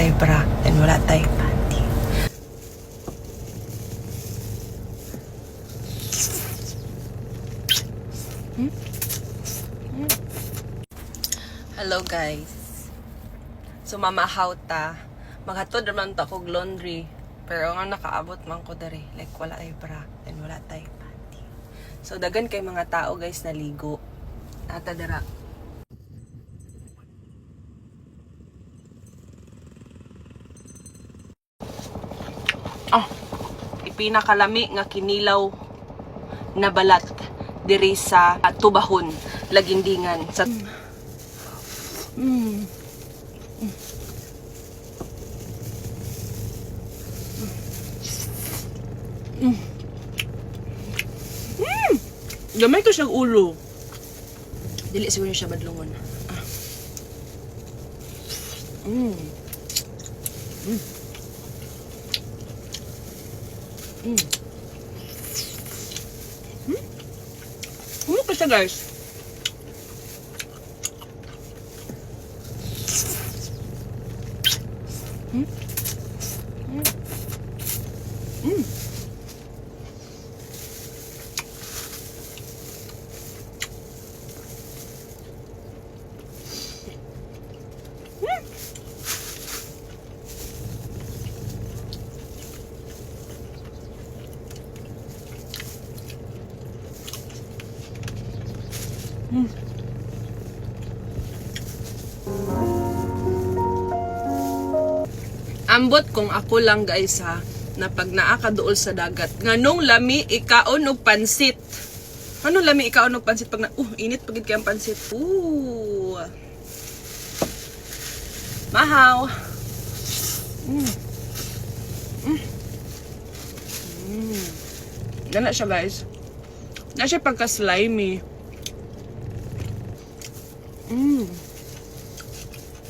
tayong bra and wala tayong panty. Hello guys. So mamahaw ta. Maghatod naman ta kog laundry. Pero nga nakaabot man ko dere. Like wala tayong bra and wala tayong panty. So dagan kay mga tao guys naligo. Ata dara. Ipinakalami nga kinilaw na balat diri sa tubahon lagindingan sa Gamay ko siyang ulo. Dili siguro siya madlungon. Ano pa siya guys? Ambot kung ako lang guys ha, na pag naakaduol sa dagat, nganong lami ikaon og pansit. Anong lami ikaon og pansit pag na init pagid kay ang pansit. Mahaw. Gana siya guys. Na siya pagka slimy.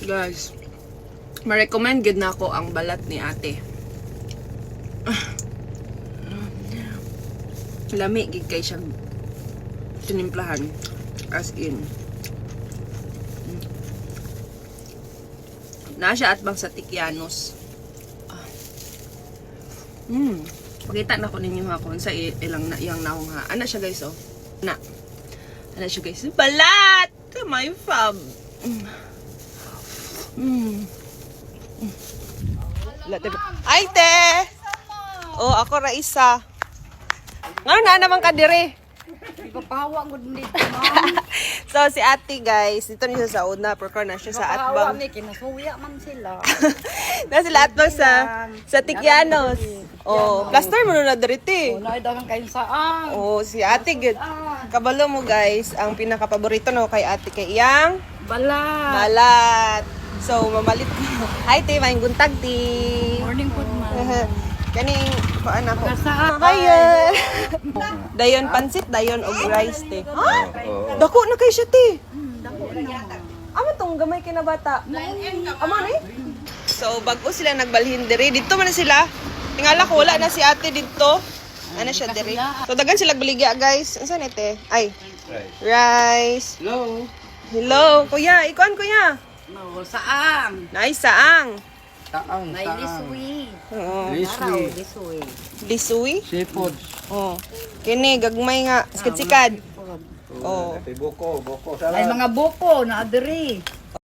Guys, ma-recommend gid na ako ang balat ni ate. Lami gid kay siya tinimplahan as in. Na siya atbang sa Tikyanos. Pakita na ko ninyo ha kung sa ilang na iyang naong ha. Ana siya guys oh. Ana siya guys. Balat! My fab. Ay, te! Oh, ako Raisa. Ngayon na naman ka dire. Ipapahawa ko din dito, ma'am. So, si ate guys, dito niya sa una, perko na siya sa atbang. Ipapahawa, kinasuya man sila. Na sila atbang sa Tikyanos. Oh, plaster mo na diriti. Oh, naidagan kayo saan. Oh, si ate good. Kabalo mo guys, ang pinaka-paborito no kay ate kay iyang balat. So, mamalit ko. Hi, te. Maing guntag, ti. Morning po, ma'am. Kaning, paan ako? Nasaan? Hiya. Dayon pansit, dayon og rice, te. Ha? Dako na kay siya, te. Dako na. Amo tong gamay kinabata. Amo ni? So, bago sila nagbalhin diri, dito man na sila. Tingala ko, wala na si ate dito. Ano siya diri? So, dagan sila baligya, guys. Ano saan ite? Ay. Rice. Hello. Hello, kuya. Ikuan, kuya. No, saan? Nice, saang. Taang. May liswi. Oo. Liswi. Liswi. Lisui? Seafood. Oh. Kini, gagmay nga. Sikad-sikad. Oh. Buko. Ay, mga buko na adiri.